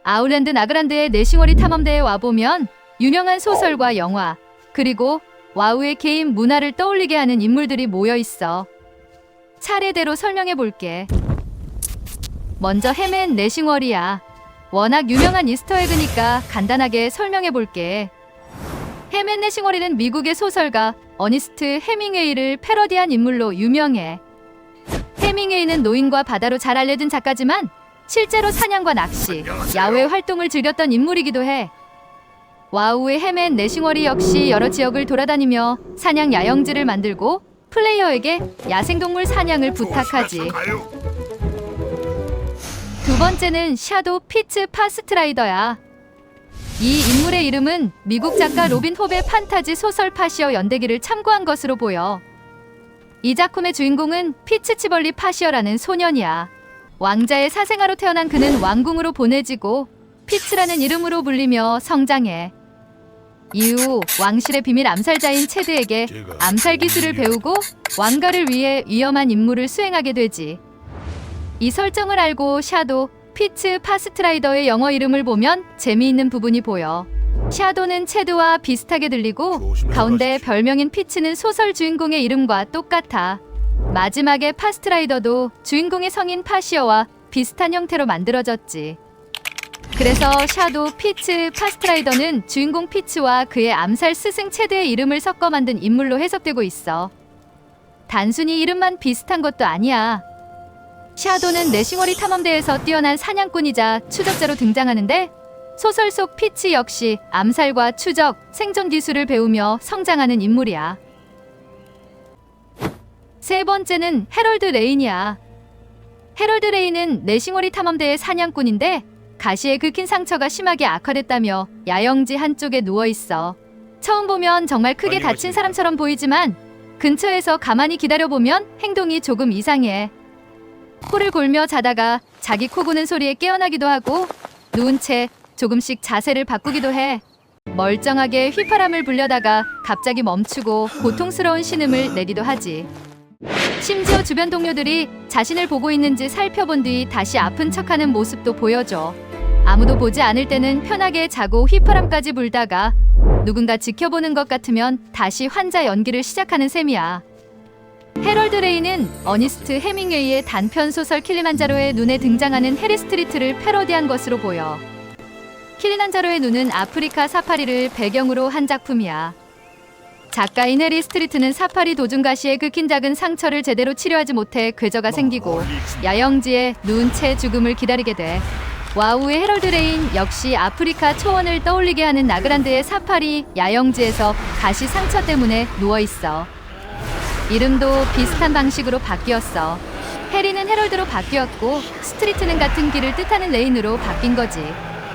아울랜드 나그란드의 내싱어리 탐험대에 와보면 유명한 소설과 영화, 그리고 와우의 게임 문화를 떠올리게 하는 인물들이 모여있어. 차례대로 설명해볼게. 먼저 헤맨 내싱어리야. 워낙 유명한 이스터에그니까 간단하게 설명해볼게. 헤맨 내싱어리는 미국의 소설가 어니스트 해밍웨이를 패러디한 인물로 유명해. 해밍웨이는 노인과 바다로 잘 알려진 작가지만 실제로 사냥과 낚시, 야외 활동을 즐겼던 인물이기도 해. 와우의 헤맨 내싱어리 역시 여러 지역을 돌아다니며 사냥 야영지를 만들고 플레이어에게 야생동물 사냥을 부탁하지. 두 번째는 샤도우 피츠 파스트라이더야. 이 인물의 이름은 미국 작가 로빈 홉의 판타지 소설 파시어 연대기를 참고한 것으로 보여. 이 작품의 주인공은 피츠 치벌리 파시어라는 소년이야. 왕자의 사생아로 태어난 그는 왕궁으로 보내지고 피츠라는 이름으로 불리며 성장해. 이후 왕실의 비밀 암살자인 체드에게 암살 기술을 배우고 왕가를 위해 위험한 임무를 수행하게 되지. 이 설정을 알고 샤도 피츠 파스트라이더의 영어 이름을 보면 재미있는 부분이 보여. 샤도는 체드와 비슷하게 들리고 가운데 별명인 피츠는 소설 주인공의 이름과 똑같아. 마지막에 파스트라이더도 주인공의 성인 파시어와 비슷한 형태로 만들어졌지. 그래서 샤도우 피츠 파스트라이더는 주인공 피츠와 그의 암살 스승 체드의 이름을 섞어 만든 인물로 해석되고 있어. 단순히 이름만 비슷한 것도 아니야. 샤도는 내싱어리 탐험대에서 뛰어난 사냥꾼이자 추적자로 등장하는데 소설 속 피츠 역시 암살과 추적, 생존 기술을 배우며 성장하는 인물이야. 세 번째는 해럴드 레인이야. 해럴드 레인은 내싱어리 탐험대의 사냥꾼인데 가시에 긁힌 상처가 심하게 악화됐다며 야영지 한쪽에 누워있어. 처음 보면 정말 크게 다친 사람처럼 보이지만 근처에서 가만히 기다려보면 행동이 조금 이상해. 코를 골며 자다가 자기 코 고는 소리에 깨어나기도 하고 누운 채 조금씩 자세를 바꾸기도 해. 멀쩡하게 휘파람을 불려다가 갑자기 멈추고 고통스러운 신음을 내기도 하지. 심지어 주변 동료들이 자신을 보고 있는지 살펴본 뒤 다시 아픈 척하는 모습도 보여줘. 아무도 보지 않을 때는 편하게 자고 휘파람까지 불다가 누군가 지켜보는 것 같으면 다시 환자 연기를 시작하는 셈이야. 해럴드 레이는 어니스트 해밍웨이의 단편 소설 킬리만자로의 눈에 등장하는 해리 스트리트를 패러디한 것으로 보여. 킬리만자로의 눈은 아프리카 사파리를 배경으로 한 작품이야. 작가인 해리 스트리트는 사파리 도중 가시에 긁힌 작은 상처를 제대로 치료하지 못해 궤저가 생기고 야영지에 누운 채 죽음을 기다리게 돼. 와우의 해럴드 레인 역시 아프리카 초원을 떠올리게 하는 나그란드의 사파리 야영지에서 가시 상처 때문에 누워있어. 이름도 비슷한 방식으로 바뀌었어. 해리는 해럴드로 바뀌었고 스트리트는 같은 길을 뜻하는 레인으로 바뀐 거지.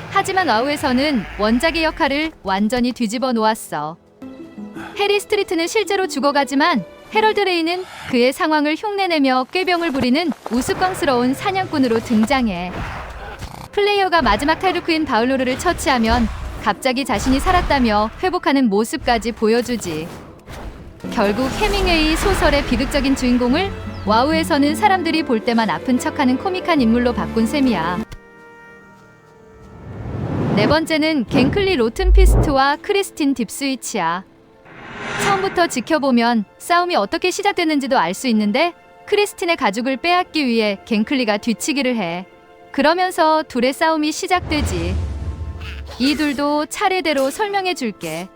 하지만 와우에서는 원작의 역할을 완전히 뒤집어 놓았어. 해리 스트리트는 실제로 죽어가지만 해럴드 레인은 그의 상황을 흉내내며 꾀병을 부리는 우스꽝스러운 사냥꾼으로 등장해. 플레이어가 마지막 타이루크인 바울로르를 처치하면 갑자기 자신이 살았다며 회복하는 모습까지 보여주지. 결국 해밍웨이 소설의 비극적인 주인공을 와우에서는 사람들이 볼 때만 아픈 척하는 코믹한 인물로 바꾼 셈이야. 네 번째는 갱클리 로튼피스트와 크리스틴 딥스위치야. 처음부터 지켜보면 싸움이 어떻게 시작됐는지도 알 수 있는데 크리스틴의 가죽을 빼앗기 위해 갱클리가 뒤치기를 해. 그러면서 둘의 싸움이 시작되지. 이 둘도 차례대로 설명해 줄게.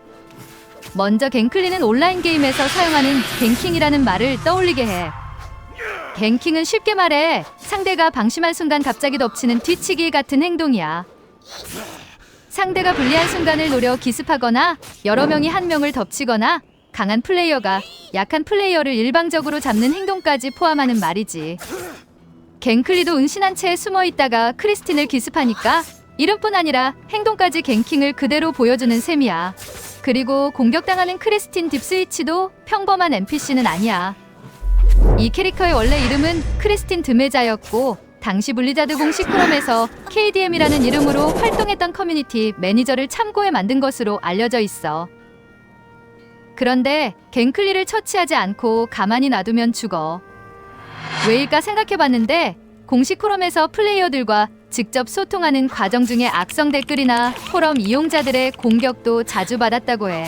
먼저 갱클리는 온라인 게임에서 사용하는 갱킹이라는 말을 떠올리게 해. 갱킹은 쉽게 말해 상대가 방심한 순간 갑자기 덮치는 뒤치기 같은 행동이야. 상대가 불리한 순간을 노려 기습하거나 여러 명이 한 명을 덮치거나 강한 플레이어가 약한 플레이어를 일방적으로 잡는 행동까지 포함하는 말이지. 갱클리도 은신한 채 숨어있다가 크리스틴을 기습하니까 이름뿐 아니라 행동까지 갱킹을 그대로 보여주는 셈이야. 그리고 공격당하는 크리스틴 딥스위치도 평범한 NPC는 아니야. 이 캐릭터의 원래 이름은 크리스틴 드메자였고 당시 블리자드 공식 포럼에서 KDM이라는 이름으로 활동했던 커뮤니티 매니저를 참고해 만든 것으로 알려져 있어. 그런데 갱클리를 처치하지 않고 가만히 놔두면 죽어. 왜일까 생각해봤는데 공식 포럼에서 플레이어들과 직접 소통하는 과정 중에 악성 댓글이나 포럼 이용자들의 공격도 자주 받았다고 해.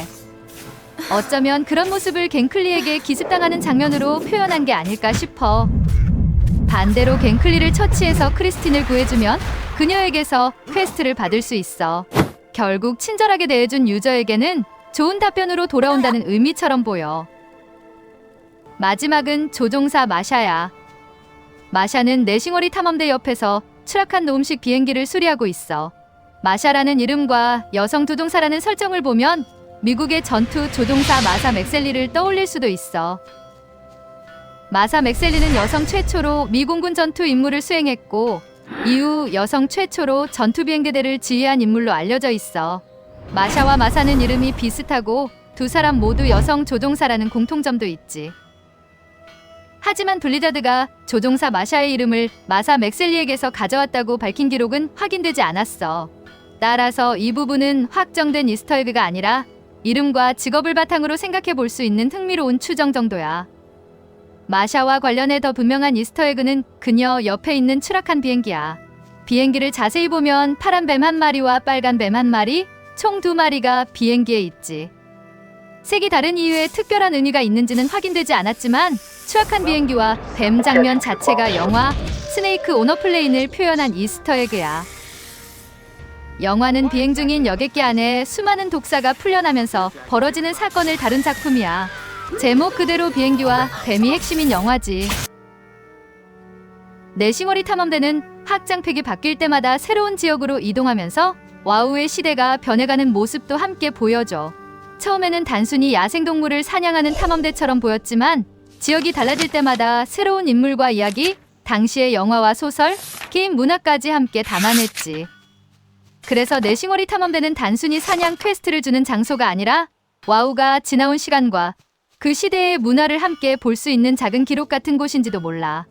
어쩌면 그런 모습을 갱클리에게 기습당하는 장면으로 표현한 게 아닐까 싶어. 반대로 갱클리를 처치해서 크리스틴을 구해주면 그녀에게서 퀘스트를 받을 수 있어. 결국 친절하게 대해준 유저에게는 좋은 답변으로 돌아온다는 의미처럼 보여. 마지막은 조종사 마샤야. 마샤는 내싱어리 탐험대 옆에서 추락한 노음식 비행기를 수리하고 있어. 마샤라는 이름과 여성 조종사라는 설정을 보면 미국의 전투 조종사 마사 맥셀리를 떠올릴 수도 있어. 마사 맥셀리는 여성 최초로 미 공군 전투 임무를 수행했고 이후 여성 최초로 전투 비행대대를 지휘한 인물로 알려져 있어. 마샤와 마사는 이름이 비슷하고 두 사람 모두 여성 조종사라는 공통점도 있지. 하지만 블리자드가 조종사 마샤의 이름을 마사 맥셀리에게서 가져왔다고 밝힌 기록은 확인되지 않았어. 따라서 이 부분은 확정된 이스터에그가 아니라 이름과 직업을 바탕으로 생각해 볼 수 있는 흥미로운 추정 정도야. 마샤와 관련해 더 분명한 이스터에그는 그녀 옆에 있는 추락한 비행기야. 비행기를 자세히 보면 파란 뱀 한 마리와 빨간 뱀 한 마리, 총 2마리가 비행기에 있지. 색이 다른 이유에 특별한 의미가 있는지는 확인되지 않았지만 추락한 비행기와 뱀 장면 자체가 영화 스네이크 온 어 플레인을 표현한 이스터에그야. 영화는 비행 중인 여객기 안에 수많은 독사가 풀려나면서 벌어지는 사건을 다룬 작품이야. 제목 그대로 비행기와 뱀이 핵심인 영화지. 내싱어리 탐험대는 확장팩이 바뀔 때마다 새로운 지역으로 이동하면서 와우의 시대가 변해가는 모습도 함께 보여줘. 처음에는 단순히 야생동물을 사냥하는 탐험대처럼 보였지만 지역이 달라질 때마다 새로운 인물과 이야기, 당시의 영화와 소설, 게임 문화까지 함께 담아냈지. 그래서 내싱어리 탐험대는 단순히 사냥 퀘스트를 주는 장소가 아니라 와우가 지나온 시간과 그 시대의 문화를 함께 볼 수 있는 작은 기록 같은 곳인지도 몰라.